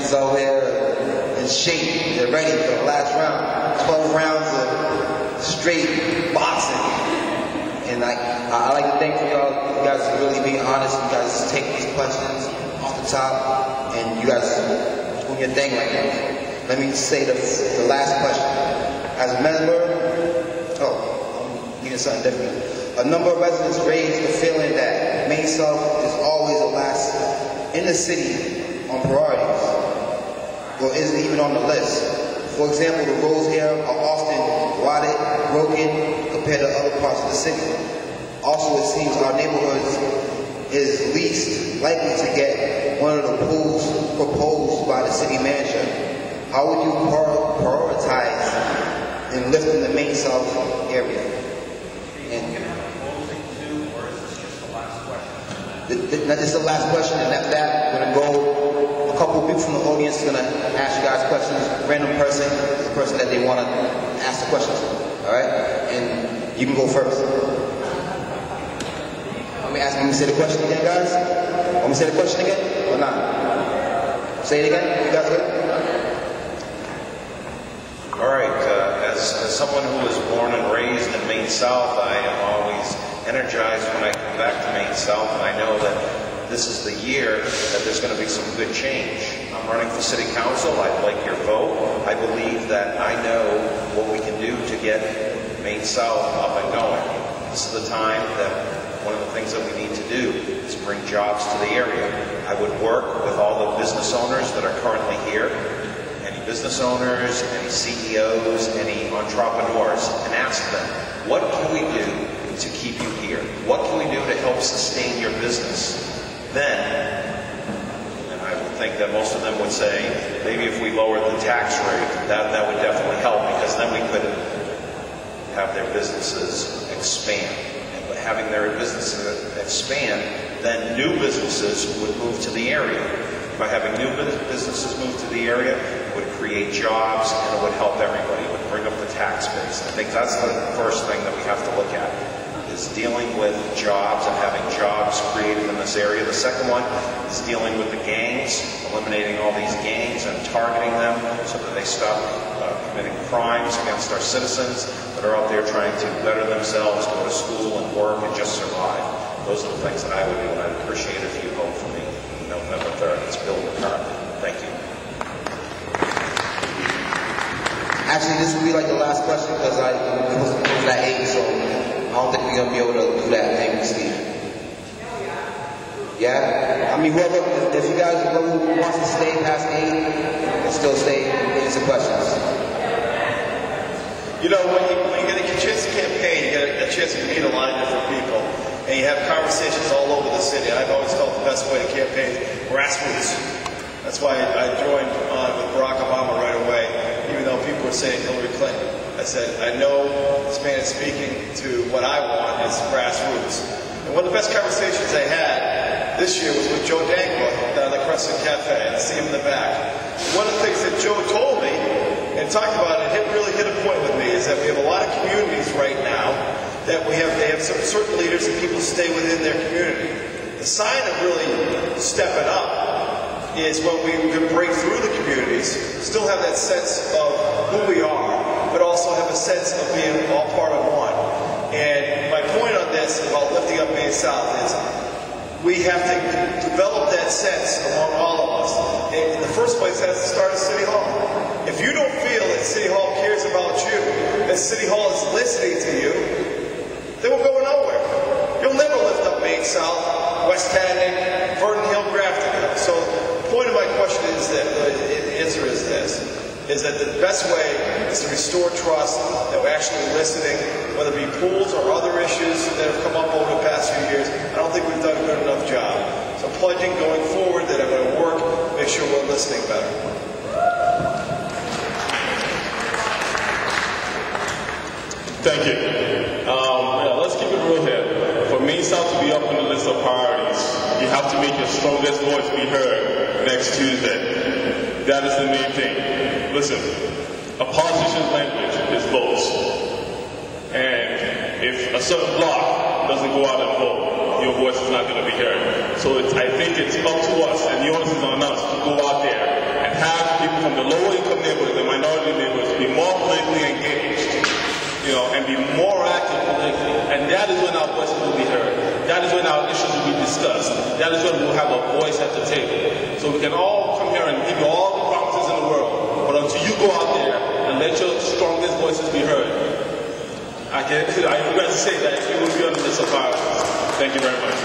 Youngsters out here in shape. They're ready for the last round. 12 rounds of straight boxing. And I like to thank y'all. You guys are really being honest. You guys just take these questions off the top, and you guys doing your thing right now. Let me say the last question. As a member, I'm needing something different. A number of residents raised the feeling that Main South is always the last in the city on priorities, or isn't even on the list. For example, the roads here are often rotted, broken, compared to other parts of the city. Also, it seems our neighborhoods is least likely to get one of the pools proposed by the city manager. How would you prioritize in lifting the Main South area? And this is the last question, and after that, we're going to go, a couple of people from the audience are going to ask you guys questions. Random person, the person that they want to ask the questions to. All right? And you can go first. Let me say the question again, guys. Want me to say the question again or not? Say it again. You guys good? All right. As someone who was born and raised in Main South, I am always energized when I come back to Main South, and I know that this is the year that there's going to be some good change. I'm running for City Council. I'd like your vote. I believe that I know what we can do to get Main South up and going. This is the time that one of the things that we need to do is bring jobs to the area. I would work with all the business owners that are currently here, any business owners, any CEOs, any entrepreneurs, and ask them, what can we do to keep you here? What can we do to help sustain your business? Then, and I would think that most of them would say, maybe if we lowered the tax rate, that would definitely help, because then we could have their businesses expand. Having their businesses expand, then new businesses would move to the area. By having new businesses move to the area, it would create jobs, and it would help everybody. It would bring up the tax base. I think that's the first thing that we have to look at, is dealing with jobs and having jobs created in this area. The second one is dealing with the gangs, eliminating all these gangs and targeting them so that they stop committing crimes against our citizens that are out there trying to better themselves, go to school and work and just survive. Those are the things that I would do, and I'd appreciate it if you vote for me November 3rd. It's Bill McCarthy. Thank you. Actually, this will be like the last question, because we're supposed to move at 8, so I don't think we're going to be able to do that thing, Steve. Yeah? I mean, whoever, if you guys, whoever wants to stay past 8, can still stay and answer questions. You know, when you get a chance to campaign, you get a chance to meet a lot of different people, and you have conversations all over the city. I've always felt the best way to campaign, grassroots. That's why I joined with Barack Obama right away, even though people were saying Hillary Clinton. I said, I know this man is speaking to what I want is grassroots. And one of the best conversations I had this year was with Joe Dangler down at the Crescent Cafe. I see him in the back. One of the things that Joe told me and talked about, and it really hit a point with me, is that we have a lot of communities right now that they have some certain leaders and people stay within their community. The sign of really stepping up is when we can break through the communities, still have that sense of who we are, but also have a sense of being all part of one. And my point on this about lifting up Main South is we have to develop that sense among all of us. And in the first place, it has to start at City Hall. If you don't feel that City Hall cares about you, that City Hall is listening to you, then we're going nowhere. You'll never lift up Main South, West Haddon, Vernon Hill, Grafton. So the point of my question is that the answer is this, is that the best way is to restore trust, that we're actually listening, whether it be pools or other issues that have come up over the past few years. I don't think we've done a good enough job. So pledging going forward that I'm going to work, make sure we're listening better. Thank you. Let's keep it real here. For Main South to be up on the list of priorities, you have to make your strongest voice be heard next Tuesday. That is the main thing. Listen, a politician's language is votes. And if a certain bloc doesn't go out and vote, your voice is not going to be heard. So I think it's up to us, and the onus is on us to go out there and have people from the lower income neighborhoods, the minority neighborhoods, be more politically engaged, and be more active politically. And that is when our voices will be heard. That is when our issues will be discussed. That is when we'll have a voice at the table. So we can all come here and give you all the promises in the world, but until you go out there and let your strongest voices be heard, I regret to say that you will be on the list of priorities. Thank you very much.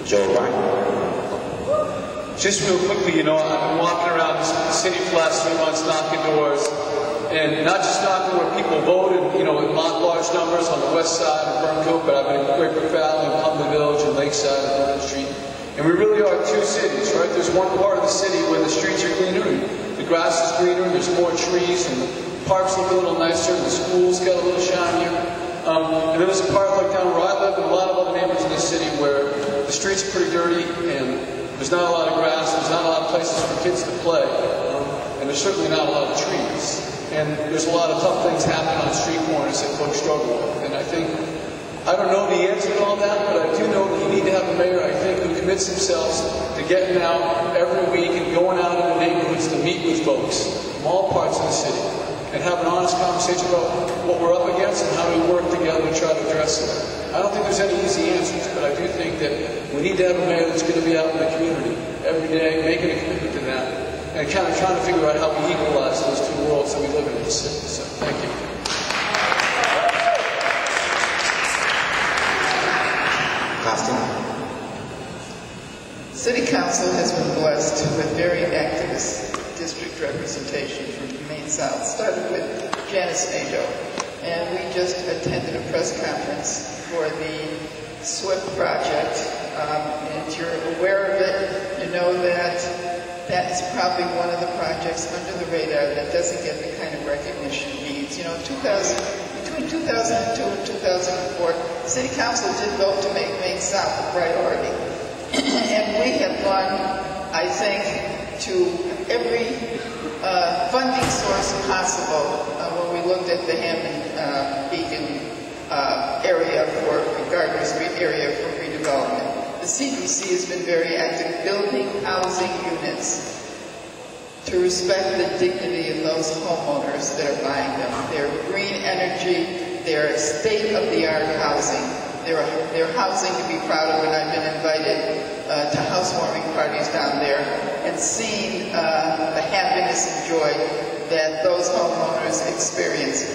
Joe Ryan. Just real quickly, I've been walking around the city for the last 3 months knocking doors, and not just knocking where people voted, in large numbers on the west side of Burncoat, but I've been in Great Brook Valley, and Plumley Village, and Lakeside, and Vernon Street. And we really are two cities, right? There's one part of the city where the streets are greener, and the grass is greener, and there's more trees, and the parks look a little nicer, and the schools get a little shinier. And then there's a part like down where I live, and a lot of other neighborhoods in the city where the streets are pretty dirty, and there's not a lot of grass, there's not a lot of places for kids to play, and there's certainly not a lot of trees. And there's a lot of tough things happening on street corners that folks struggle with. And I don't know the answer to all that, but I do know that you need to have a mayor, I think, who commits themselves to getting out every week and going out in the neighborhoods to meet with folks from all parts of the city and have an honest conversation about what we're up against and how we work together to try to address it. I don't think there's any easy answers, but I do think that we need to have a mayor that's going to be out in the community every day, making a commitment to that, and kind of trying to figure out how we equalize those two worlds that we live in the city. So, thank you. City Council has been blessed with very activist district representation from Maine South. Started with Janice Nadeau, and we just attended a press conference for the SWIFT project. And if you're aware of it, you know that that's probably one of the projects under the radar that doesn't get the kind of recognition it needs. Between 2002 and 2004, City Council did vote to make Maine South a priority. And we have gone, I think, to every funding source possible when we looked at the Hammond Beacon area for Gardner Street area for redevelopment. The CPC has been very active building housing units to respect the dignity of those homeowners that are buying them. They're green energy, they're state-of-the-art housing. They're housing to be proud of, and I've been invited to housewarming parties down there and seeing the happiness and joy that those homeowners experience.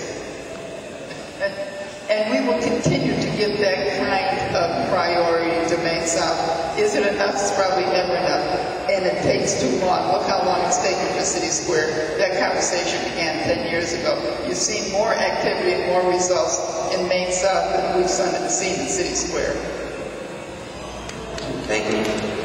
And we will continue to give that kind of priority to Maine South. Is it enough? It's probably never enough. And it takes too long. Look how long it's taken for City Square. That conversation began 10 years ago. You've seen more activity and more results in Maine South than we've seen in City Square. Thank you.